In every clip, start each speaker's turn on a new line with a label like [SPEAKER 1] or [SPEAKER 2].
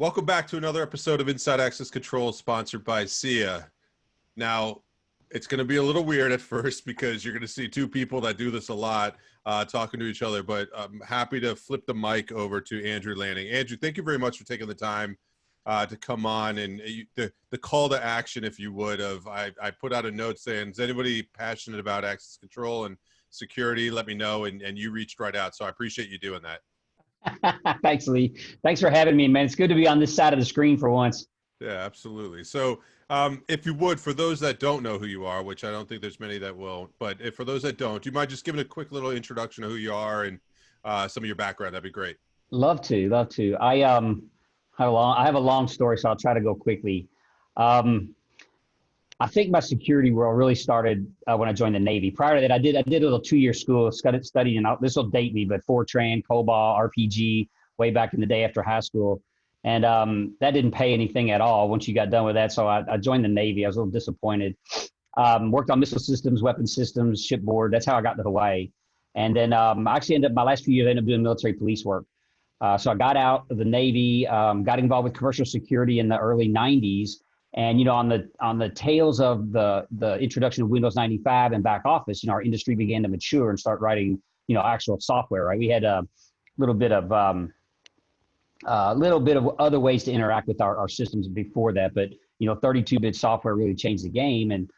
[SPEAKER 1] Welcome back to another episode of Inside Access Control, sponsored by SIA. Now, it's going to be a little weird at first because you're going to see two people that do this a lot talking to each other, but I'm happy to flip the mic over to Andrew Lanning. Andrew, thank you very much for taking the time to come on, and the call to action, if you would, I put out a note saying, is anybody passionate about access control and security? Let me know, and you reached right out, so I appreciate you doing that.
[SPEAKER 2] Thanks, Lee. Thanks for having me, man. It's good to be on this side of the screen for once.
[SPEAKER 1] Yeah, absolutely. So if you would, for those that don't know who you are, which I don't think there's many that will, but if for those that don't, do you mind just giving a quick little introduction of who you are and some of your background? That'd be great.
[SPEAKER 2] Love to. I have a long story, so I'll try to go quickly. I think my security world really started when I joined the Navy. Prior to that, I did a little 2-year school, studying, this will date me, but Fortran, COBOL, RPG, way back in the day after high school. And that didn't pay anything at all once you got done with that. So I joined the Navy. I was a little disappointed. Worked on missile systems, weapon systems, shipboard. That's how I got to Hawaii. And then I actually my last few years, I ended up doing military police work. So I got out of the Navy, got involved with commercial security in the early 90s. And, on the tails of the introduction of Windows 95 and back office, our industry began to mature and start writing, actual software, right? We had a little bit of other ways to interact with our systems before that. But, 32-bit software really changed the game, and,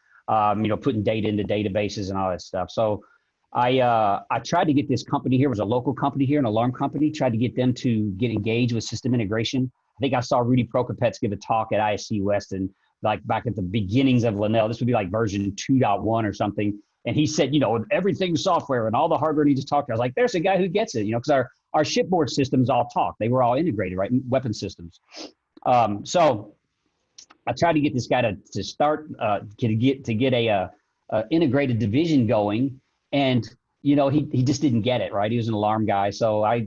[SPEAKER 2] putting data into databases and all that stuff. So I tried to get this company here, it was a local company here, an alarm company, tried to get them to get engaged with system integration. I think I saw Rudy Prokopets give a talk at ISC West, and like back at the beginnings of Linnell. This would be like version 2.1 or something. And he said, everything's software and all the hardware needs to talk. I was like, there's a guy who gets it, because our shipboard systems all talk. They were all integrated, right? Weapon systems. So I tried to get this guy to start to get a integrated division going, and he just didn't get it, right? He was an alarm guy, so I,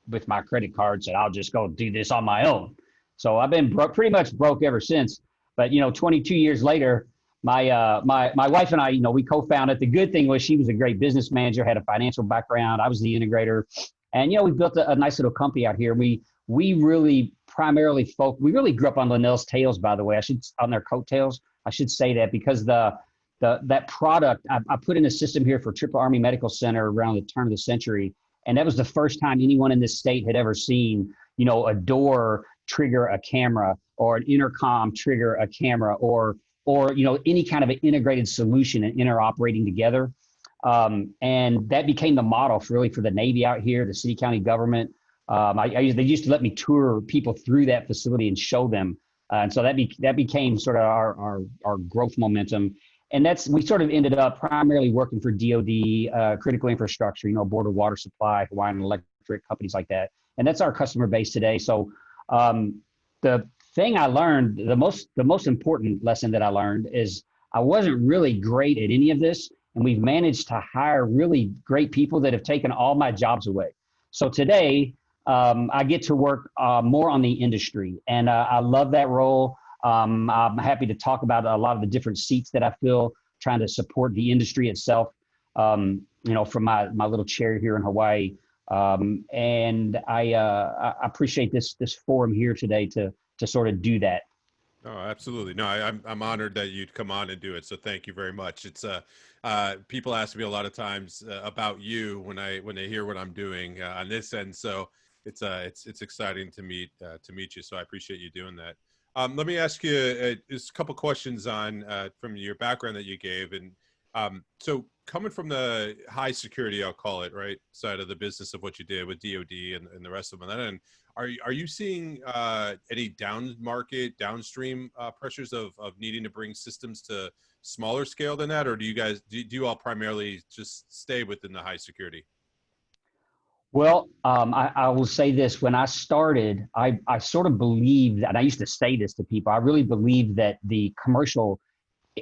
[SPEAKER 2] with my credit card, said I'll just go do this on my own. So I've been pretty much broke ever since. But 22 years later, my wife and I, we co-founded. The good thing was she was a great business manager, had a financial background. I was the integrator, and we built a nice little company out here. We really primarily we really grew up on Linnell's tails, by the way. On their coattails. I should say that because that product, I put in a system here for Triple Army Medical Center around the turn of the century. And that was the first time anyone in this state had ever seen, a door trigger a camera, or an intercom trigger a camera, or any kind of an integrated solution and interoperating together. And that became the model for the Navy out here, the city county government. They used to let me tour people through that facility and show them. And so that became sort of our growth momentum. And we sort of ended up primarily working for DOD, critical infrastructure, Board of Water Supply, Hawaiian Electric, companies like that. And that's our customer base today. So the thing I learned, the most important lesson that I learned is I wasn't really great at any of this. And we've managed to hire really great people that have taken all my jobs away. So today I get to work more on the industry, and I love that role. I'm happy to talk about a lot of the different seats that I fill, trying to support the industry itself, from my little chair here in Hawaii. And I appreciate this forum here today to sort of do that.
[SPEAKER 1] Oh, absolutely. No, I'm honored that you'd come on and do it. So thank you very much. It's people ask me a lot of times about you when they hear what I'm doing on this end. So it's exciting to meet you. So I appreciate you doing that. Let me ask you just a couple questions on from your background that you gave. And so coming from the high security, I'll call it, right, side of the business of what you did with DOD and the rest of them, and are you seeing any downstream pressures of needing to bring systems to smaller scale than that, or do you all primarily just stay within the high security?
[SPEAKER 2] Well, I will say this. When I started, I sort of believed, and I used to say this to people, I really believed that the commercial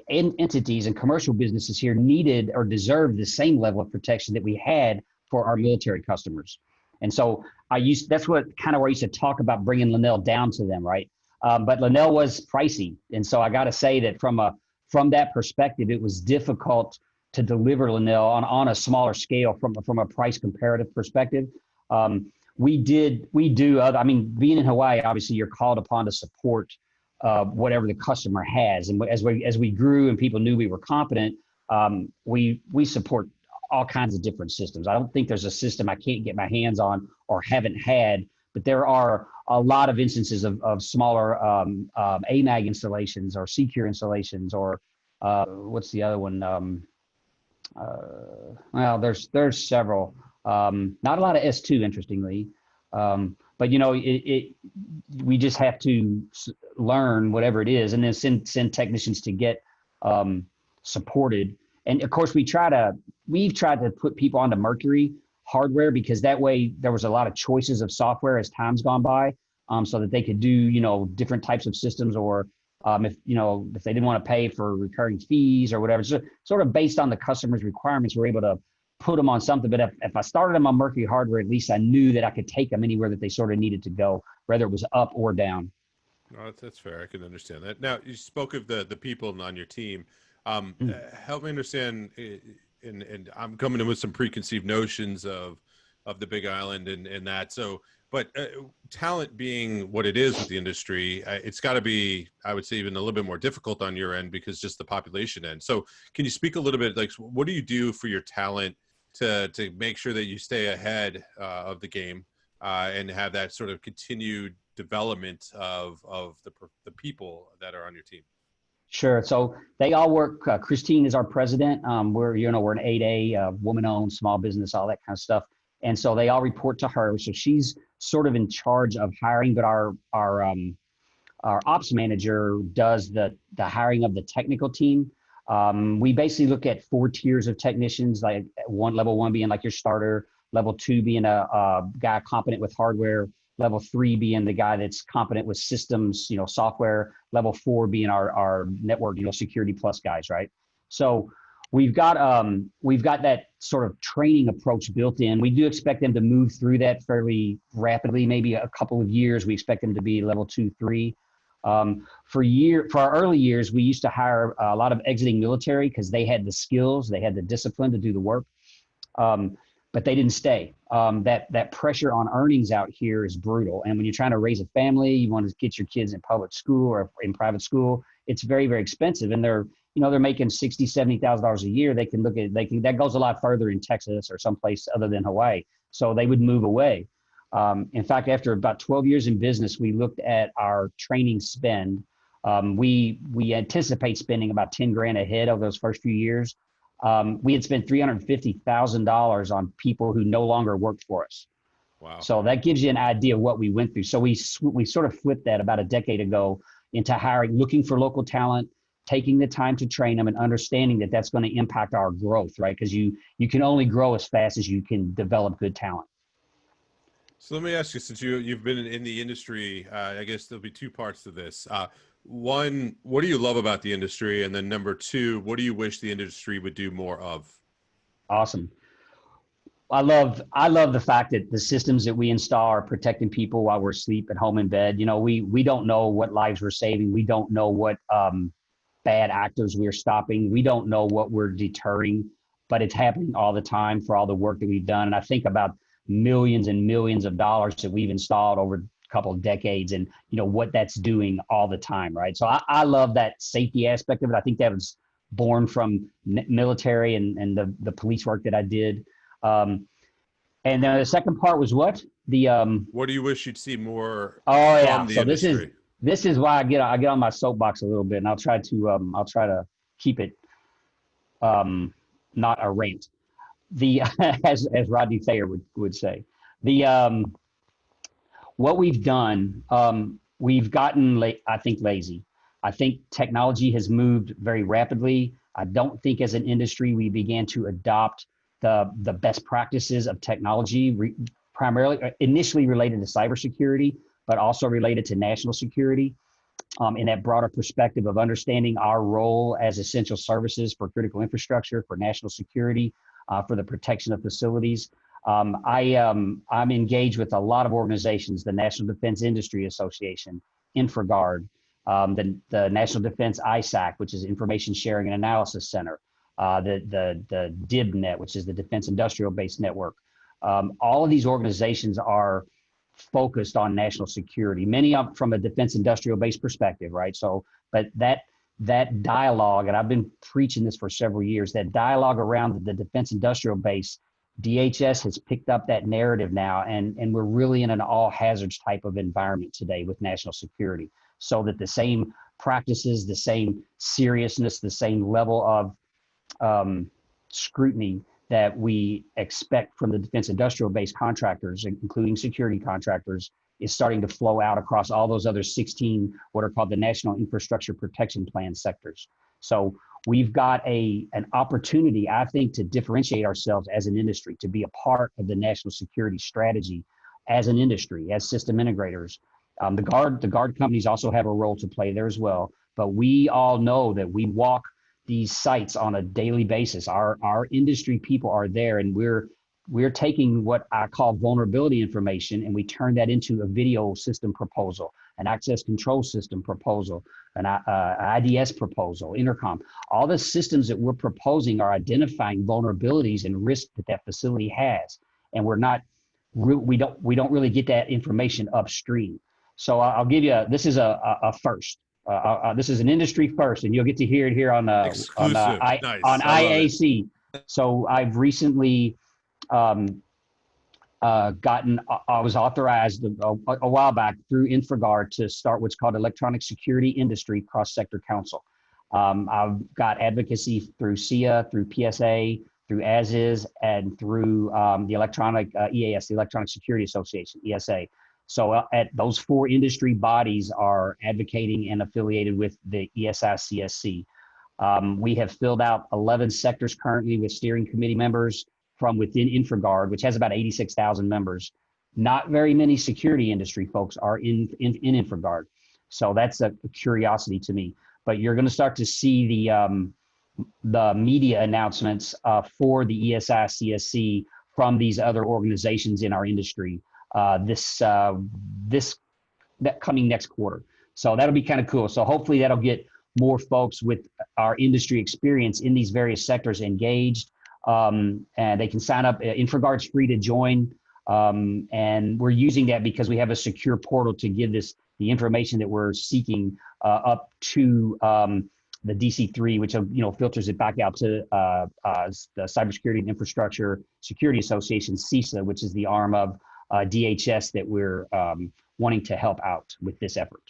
[SPEAKER 2] entities and commercial businesses here needed or deserved the same level of protection that we had for our military customers. And so that's where I used to talk about bringing Linnell down to them, right? But Linnell was pricey. And so I got to say that from that perspective, it was difficult to deliver Linnell on a smaller scale from a price comparative perspective. we do. I mean, being in Hawaii, obviously, you're called upon to support whatever the customer has. And as we grew and people knew we were competent, we support all kinds of different systems. I don't think there's a system I can't get my hands on or haven't had, but there are a lot of instances of smaller AMAG installations or Secure installations, or what's the other one? Well, there's several. Not a lot of S2, interestingly. But we just have to learn whatever it is, and then send technicians to get supported. And of course, we've tried to put people onto Mercury hardware, because that way there was a lot of choices of software as time's gone by, so that they could do different types of systems, or if they didn't want to pay for recurring fees or whatever. So sort of based on the customer's requirements, we're able to put them on something. But if I started them on Mercury hardware, at least I knew that I could take them anywhere that they sort of needed to go, whether it was up or down.
[SPEAKER 1] Oh, that's fair. I can understand that. Now, you spoke of the people on your team. Help me understand, and I'm coming in with some preconceived notions of the Big Island and that. So, but talent being what it is with the industry, it's got to be, I would say, even a little bit more difficult on your end, because just the population end. So, can you speak a little bit, like, what do you do for your talent to make sure that you stay ahead of the game and have that sort of continued development of the people that are on your team?
[SPEAKER 2] Sure. So they all work. Christine is our president. We're an 8A, woman-owned small business, all that kind of stuff. And so they all report to her. So she's sort of in charge of hiring, but our ops manager does the hiring of the technical team. We basically look at 4 tiers of technicians, like level 1 being like your starter, level 2 being a guy competent with hardware, level 3 being the guy that's competent with systems, software, level 4 being our network, security plus guys, right? So we've got that sort of training approach built in. We do expect them to move through that fairly rapidly, maybe a couple of years. We expect them to be level 2, 3. For our early years, we used to hire a lot of exiting military because they had the skills, they had the discipline to do the work. But they didn't stay. That pressure on earnings out here is brutal. And when you're trying to raise a family, you want to get your kids in public school or in private school, it's very, very expensive. And they're making $60,000, $70,000 a year. That goes a lot further in Texas or someplace other than Hawaii. So they would move away. In fact, after about 12 years in business, we looked at our training spend. We anticipate spending about 10 grand ahead of those first few years. We had spent $350,000 on people who no longer worked for us.
[SPEAKER 1] Wow.
[SPEAKER 2] So that gives you an idea of what we went through. So we sort of flipped that about a decade ago into hiring, looking for local talent, taking the time to train them, and understanding that that's going to impact our growth, right? Because you can only grow as fast as you can develop good talent.
[SPEAKER 1] So let me ask you, since you've been in the industry, I guess there'll be 2 parts to this. One, what do you love about the industry? And then number 2, what do you wish the industry would do more of?
[SPEAKER 2] Awesome. I love the fact that the systems that we install are protecting people while we're asleep at home in bed. We don't know what lives we're saving. We don't know what bad actors we're stopping. We don't know what we're deterring, but it's happening all the time for all the work that we've done. And I think about millions and millions of dollars that we've installed over a couple of decades, and what that's doing all the time, right? So I love that safety aspect of it. I think that was born from military and the police work that I did. And then the second part was what
[SPEAKER 1] what do you wish you'd see more
[SPEAKER 2] from
[SPEAKER 1] the
[SPEAKER 2] so
[SPEAKER 1] industry?
[SPEAKER 2] This is why I get on my soapbox a little bit, and I'll try to keep it not a rant. As Rodney Thayer would say, what we've done, we've gotten I think lazy. I think technology has moved very rapidly. I don't think as an industry we began to adopt the best practices of technology, primarily initially related to cybersecurity, but also related to national security, in that broader perspective of understanding our role as essential services for critical infrastructure, for national security, for the protection of facilities. I'm engaged with a lot of organizations, the National Defense Industry Association, InfraGard, the National Defense ISAC, which is Information Sharing and Analysis Center, the DIBnet, which is the Defense Industrial Base Network. All of these organizations are focused on national security, many of from a defense industrial base perspective, right? So, but that dialogue, and I've been preaching this for several years, that dialogue around the defense industrial base, DHS has picked up that narrative now, and we're really in an all hazards type of environment today with national security, so that the same practices, the same seriousness, the same level of scrutiny that we expect from the defense industrial base contractors, including security contractors, is starting to flow out across all those other 16, what are called the National Infrastructure Protection Plan sectors. So we've got an opportunity, I think, to differentiate ourselves as an industry, to be a part of the national security strategy as an industry, as system integrators. The guard companies also have a role to play there as well, but we all know that we walk these sites on a daily basis. Our industry people are there, and we're taking what I call vulnerability information, and we turn that into a video system proposal, an access control system proposal, an IDS proposal, intercom. All the systems that we're proposing are identifying vulnerabilities and risks that facility has, and we don't really get that information upstream. So I'll give you this is a first. This is an industry first, and you'll get to hear it here on
[SPEAKER 1] Exclusive. Nice.
[SPEAKER 2] on
[SPEAKER 1] I
[SPEAKER 2] IAC. So I've recently I was authorized a while back through Infragard to start what's called Electronic Security Industry Cross-Sector Council. I've got advocacy through SIA, through PSA, through ASIS, and through the Electronic EAS, the Electronic Security Association, ESA. So at those four industry bodies are advocating and affiliated with the ESI-CSC. We have filled out 11 sectors currently with steering committee members from within Infragard, which has about 86,000 members. Not very many security industry folks are in Infragard. So that's a curiosity to me. But you're going to start to see the media announcements for the ESI-CSC from these other organizations in our industry that coming next quarter. So that'll be kind of cool. So hopefully that'll get more folks with our industry experience in these various sectors engaged, and they can sign up. Infragard's free to join, and we're using that because we have a secure portal to give the information that we're seeking up to the DC3, which filters it back out to the Cybersecurity and Infrastructure Security Association, CISA, which is the arm of DHS that we're wanting to help out with this effort.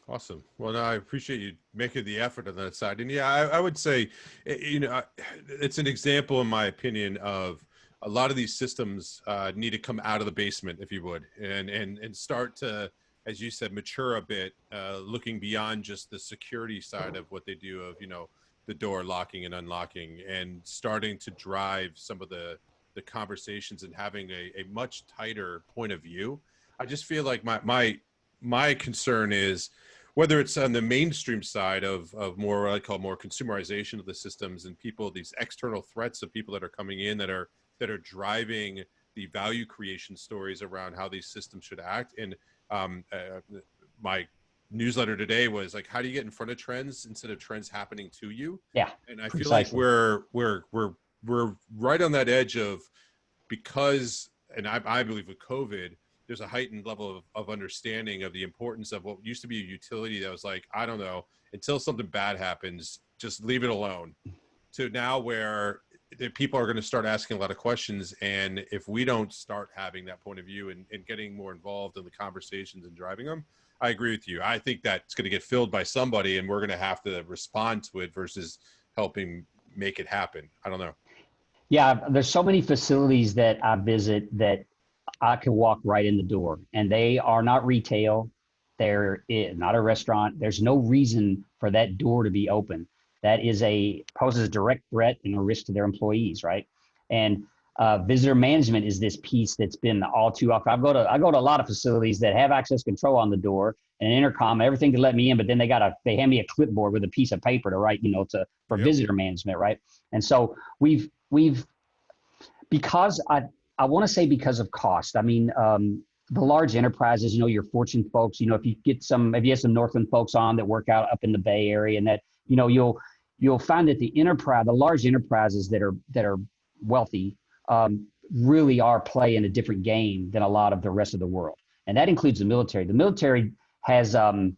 [SPEAKER 1] Awesome. Well, no, I appreciate you making the effort on that side. And yeah, I would say, it's an example, in my opinion, of a lot of these systems need to come out of the basement, if you would, and start to, as you said, mature a bit, looking beyond just the security side of what they do of, the door locking and unlocking, and starting to drive some of the conversations and having a much tighter point of view. I just feel like my concern is, whether it's on the mainstream side of more what I call more consumerization of the systems, and people, these external threats of people that are coming in that are driving the value creation stories around how these systems should act. And my newsletter today was like, how do you get in front of trends instead of trends happening to you?
[SPEAKER 2] Yeah.
[SPEAKER 1] And I feel like we're right on that edge of, because, and I believe with COVID, there's a heightened level of understanding of the importance of what used to be a utility that was like, I don't know, until something bad happens, just leave it alone, to now where people are going to start asking a lot of questions. And if we don't start having that point of view and getting more involved in the conversations and driving them, I agree with you. I think that's going to get filled by somebody, and we're going to have to respond to it versus helping make it happen. I don't know. Yeah,
[SPEAKER 2] there's so many facilities that I visit that I can walk right in the door, and they are not retail. They're not a restaurant. There's no reason for that door to be open. That poses a direct threat and a risk to their employees, right? And visitor management is this piece that's been all too often. I go to a lot of facilities that have access control on the door and an intercom, everything to let me in, but then they hand me a clipboard with a piece of paper to write, for visitor management, right? And so we've because I want to say because of cost. I mean, the large enterprises, your Fortune folks, if you have some Northland folks on that work out up in the Bay Area, and that, you'll find that the large enterprises that are wealthy, really are playing a different game than a lot of the rest of the world. And that includes the military. The military has a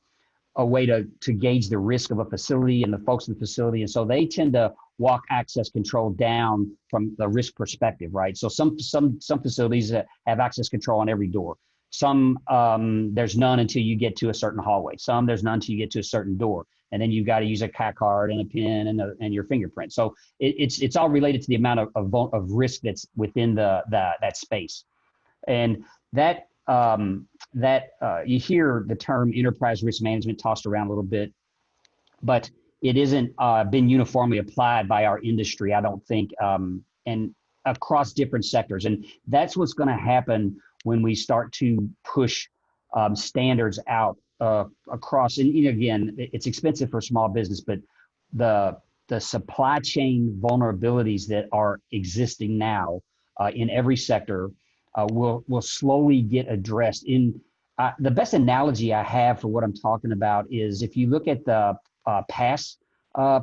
[SPEAKER 2] way to gauge the risk of a facility and the folks in the facility. And so they tend to walk access control down from the risk perspective, right? So some facilities have access control on every door. Some there's none until you get to a certain hallway. Some there's none until you get to a certain door, and then you've got to use a CAC card and a pin and your fingerprint. So it's all related to the amount of risk that's within that space, and that you hear the term enterprise risk management tossed around a little bit, but it isn't been uniformly applied by our industry, I don't think, and across different sectors. And that's what's going to happen when we start to push standards out across. And again, it's expensive for small business, but the supply chain vulnerabilities that are existing now in every sector will slowly get addressed. The best analogy I have for what I'm talking about is if you look at the PASS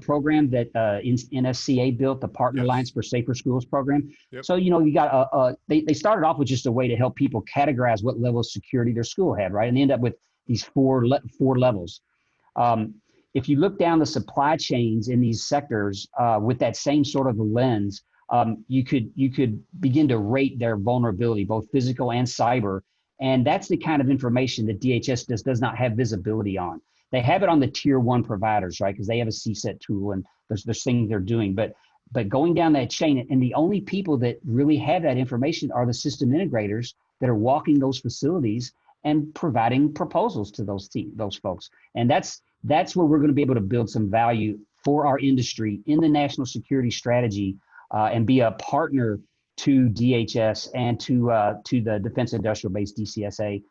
[SPEAKER 2] program that NSCA built, the Partner Alliance for Safer Schools program. Yep. So, you got they started off with just a way to help people categorize what level of security their school had, right? And they end up with these four levels. If you look down the supply chains in these sectors with that same sort of lens, you could begin to rate their vulnerability, both physical and cyber. And that's the kind of information that DHS does not have visibility on. They have it on the tier one providers, right? Because they have a CSET tool and there's things they're doing. But going down that chain, and the only people that really have that information are the system integrators that are walking those facilities and providing proposals to those folks. And that's where we're going to be able to build some value for our industry in the national security strategy and be a partner to DHS and to the Defense Industrial Base, DCSA,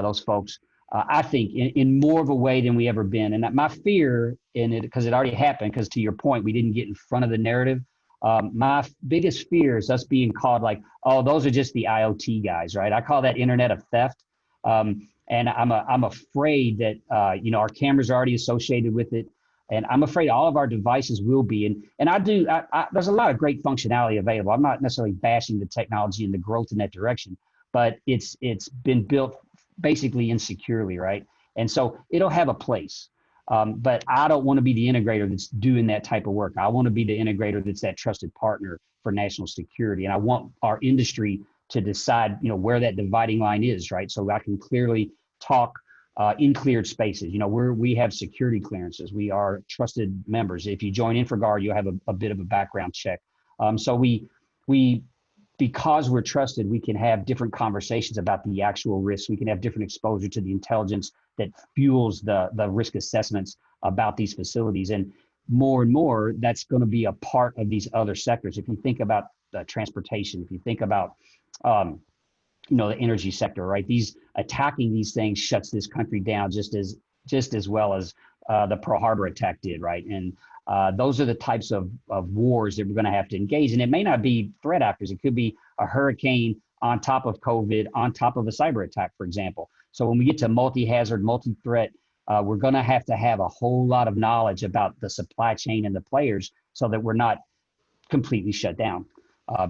[SPEAKER 2] those folks. I think in more of a way than we ever been. And my fear in it, because it already happened, because to your point, we didn't get in front of the narrative. My biggest fear is us being called like, oh, those are just the IoT guys, right? I call that Internet of Theft. And I'm afraid that, our cameras are already associated with it. And I'm afraid all of our devices will be. And there's a lot of great functionality available. I'm not necessarily bashing the technology and the growth in that direction, but it's been built basically insecurely, right? And so it'll have a place. But I don't want to be the integrator that's doing that type of work. I want to be the integrator that's that trusted partner for national security. And I want our industry to decide, where that dividing line is, right? So I can clearly talk in cleared spaces. We have security clearances. We are trusted members. If you join InfraGard, you'll have a bit of a background check. So we because we're trusted, we can have different conversations about the actual risks. We can have different exposure to the intelligence that fuels the risk assessments about these facilities. And more, that's going to be a part of these other sectors. If you think about transportation, if you think about, the energy sector, right? Attacking these things shuts this country down just as well as the Pearl Harbor attack did, right? And those are the types of wars that we're going to have to engage. And it may not be threat actors. It could be a hurricane on top of COVID, on top of a cyber attack, for example. So when we get to multi-hazard, multi-threat, we're going to have a whole lot of knowledge about the supply chain and the players so that we're not completely shut down. I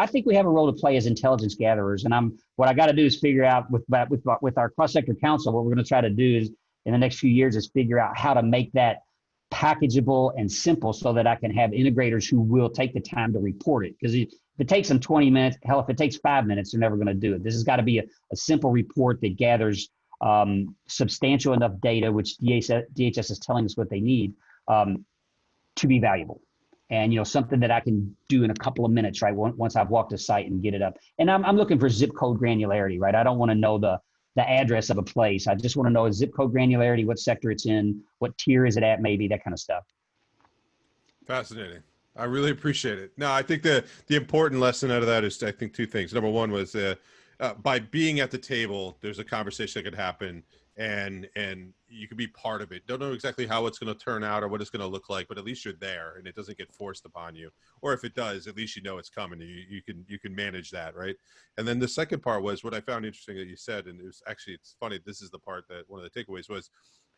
[SPEAKER 2] think we have a role to play as intelligence gatherers. And what I got to do is figure out with our cross-sector council, what we're going to try to do is in the next few years is figure out how to make that packageable and simple so that I can have integrators who will take the time to report it. Because if it takes them 20 minutes, hell, if it takes 5 minutes, they're never going to do it. This has got to be a simple report that gathers substantial enough data, which DHS is telling us what they need to be valuable. And, something that I can do in a couple of minutes, right? Once I've walked a site and get it up. And I'm looking for zip code granularity, right? I don't want to know the address of a place. I just want to know a zip code granularity, what sector it's in, what tier is it at, maybe that kind of stuff.
[SPEAKER 1] Fascinating. I really appreciate it. No, I think the important lesson out of that is, I think, two things. Number one was by being at the table, there's a conversation that could happen and you can be part of it. Don't know exactly how it's going to turn out or what it's going to look like, but at least you're there and it doesn't get forced upon you. Or if it does, at least it's coming. You can manage that, right? And then the second part was what I found interesting that you said, and it's funny. This is the part that one of the takeaways was.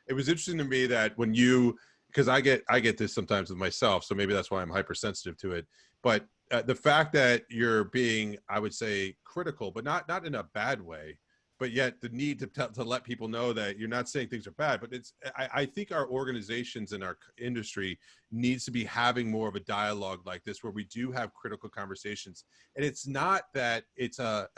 [SPEAKER 1] It was interesting to me that when because I get this sometimes with myself, so maybe that's why I'm hypersensitive to it. But the fact that you're being, I would say, critical, but not in a bad way, but yet the need to let people know that you're not saying things are bad, but I think our organizations and our industry needs to be having more of a dialogue like this, where we do have critical conversations. And it's not that it's a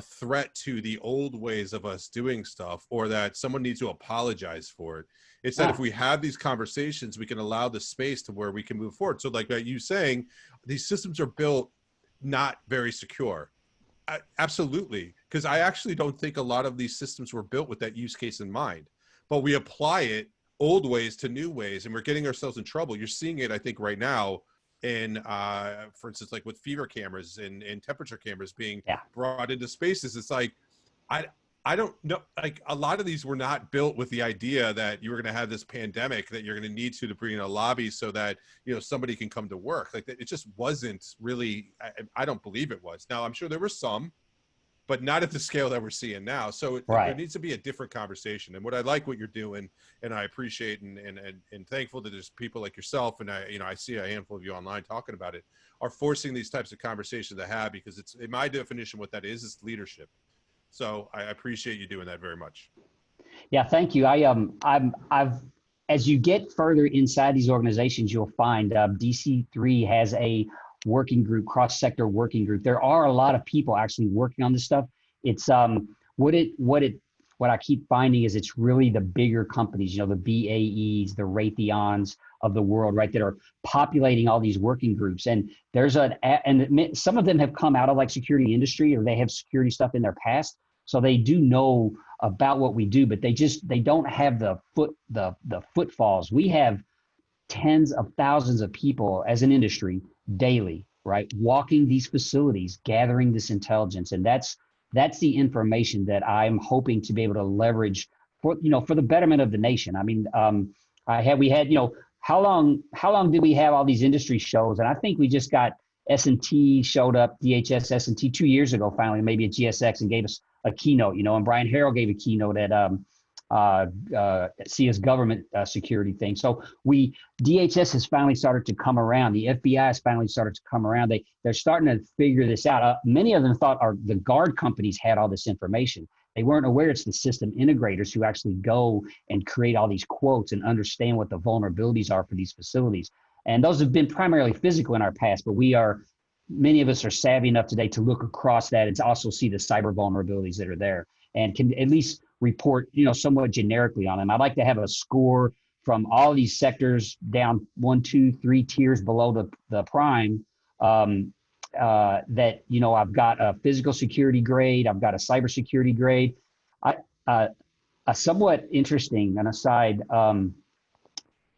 [SPEAKER 1] threat to the old ways of us doing stuff, or that someone needs to apologize for it. It's that if we have these conversations, we can allow the space to where we can move forward. So like you saying, these systems are built not very secure. Absolutely. Because I actually don't think a lot of these systems were built with that use case in mind, but we apply it old ways to new ways, and we're getting ourselves in trouble. You're seeing it, I think, right now in, for instance, like with fever cameras and temperature cameras being brought into spaces. It's like, I don't know, like a lot of these were not built with the idea that you were going to have this pandemic that you're going to need to bring in a lobby so that, you know, somebody can come to work. Like it just wasn't really, I don't believe it was. Now I'm sure there were some, but not at the scale that we're seeing now. So there needs to be a different conversation. And what I like what you're doing, and I appreciate and thankful that there's people like yourself, and I see a handful of you online talking about it, are forcing these types of conversations to have, because it's, in my definition, what that is leadership. So I appreciate you doing that very much.
[SPEAKER 2] Yeah, thank you. I've as you get further inside these organizations, you'll find DC3 has a working group, cross-sector working group. There are a lot of people actually working on this stuff. It's what I keep finding is it's really the bigger companies, you know, the BAEs, the Raytheons of the world, right, that are populating all these working groups. And there's and some of them have come out of like security industry, or they have security stuff in their past, so they do know about what we do, but they don't have the footfalls. We have tens of thousands of people as an industry daily, right, walking these facilities, gathering this intelligence. And that's the information that I'm hoping to be able to leverage for the betterment of the nation. I mean, we had, how long did we have all these industry shows? And I think we just got S&T showed up, DHS S&T 2 years ago, finally, maybe at GSX, and gave us a keynote, and Brian Harrell gave a keynote at CS government security thing. So DHS has finally started to come around. The FBI has finally started to come around. They're starting to figure this out. Many of them thought the guard companies had all this information. They weren't aware it's the system integrators who actually go and create all these quotes and understand what the vulnerabilities are for these facilities. And those have been primarily physical in our past, but many of us are savvy enough today to look across that and to also see the cyber vulnerabilities that are there, and can at least report, somewhat generically on them. I'd like to have a score from all these sectors down 1, 2, 3 tiers below the prime, that, I've got a physical security grade, I've got a cybersecurity grade. A somewhat interesting, an aside,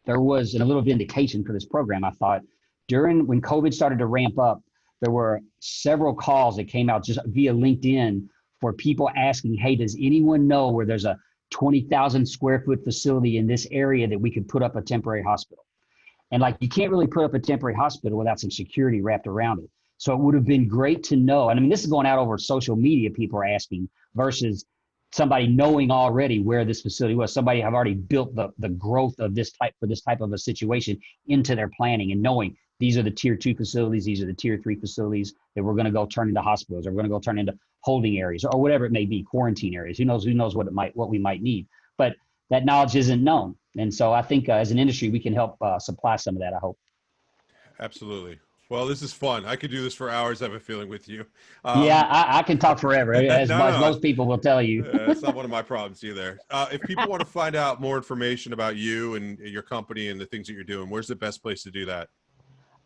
[SPEAKER 2] there was a little vindication for this program. I thought when COVID started to ramp up, there were several calls that came out just via LinkedIn for people asking, hey, does anyone know where there's a 20,000 square foot facility in this area that we could put up a temporary hospital? And you can't really put up a temporary hospital without some security wrapped around it. So it would have been great to know. And I mean, this is going out over social media, people are asking, versus somebody knowing already where this facility was. Somebody have already built the growth of this type of a situation into their planning, and knowing these are the tier 2 facilities, these are the tier 3 facilities that we're going to go turn into hospitals, or we're going to go turn into holding areas, or whatever it may be, quarantine areas. Who knows what we might need. But that knowledge isn't known. And so I think as an industry, we can help supply some of that, I hope.
[SPEAKER 1] Absolutely. Well, this is fun. I could do this for hours, I have a feeling, with you.
[SPEAKER 2] Yeah, I can talk forever, as most people will tell you.
[SPEAKER 1] It's not one of my problems either. If people want to find out more information about you and your company and the things that you're doing, where's the best place to do that?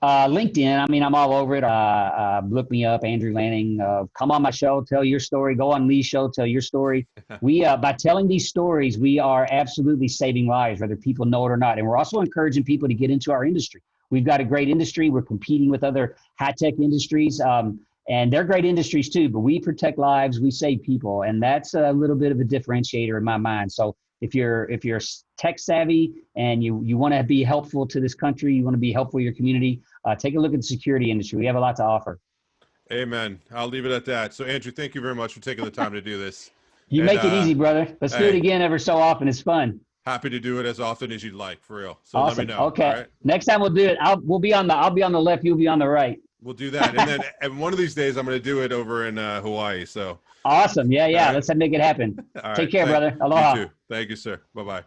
[SPEAKER 2] LinkedIn. I mean, I'm all over it. Look me up, Andrew Lanning. Come on my show, tell your story. Go on Lee's show, tell your story. By telling these stories, we are absolutely saving lives, whether people know it or not. And we're also encouraging people to get into our industry. We've got a great industry. We're competing with other high-tech industries, and they're great industries too. But we protect lives, we save people, and that's a little bit of a differentiator in my mind. So if you're tech savvy and you want to be helpful to this country, you want to be helpful to your community, take a look at the security industry. We have a lot to offer.
[SPEAKER 1] Amen. I'll leave it at that. So Andrew, thank you very much for taking the time to do this.
[SPEAKER 2] You make it easy, brother. Let's do it again ever so often. It's fun.
[SPEAKER 1] Happy to do it as often as you'd like, for real. So let me
[SPEAKER 2] Awesome.
[SPEAKER 1] know. All
[SPEAKER 2] Okay.
[SPEAKER 1] right.
[SPEAKER 2] Next time we'll do it. I'll be on the left. You'll be on the right.
[SPEAKER 1] We'll do that. And then and one of these days I'm going to do it over in Hawaii. So,
[SPEAKER 2] Awesome. Yeah.
[SPEAKER 1] all
[SPEAKER 2] Yeah.
[SPEAKER 1] right.
[SPEAKER 2] Let's make it happen.
[SPEAKER 1] All right.
[SPEAKER 2] Take care, brother.
[SPEAKER 1] You
[SPEAKER 2] Aloha.
[SPEAKER 1] too. Thank you, sir. Bye-bye.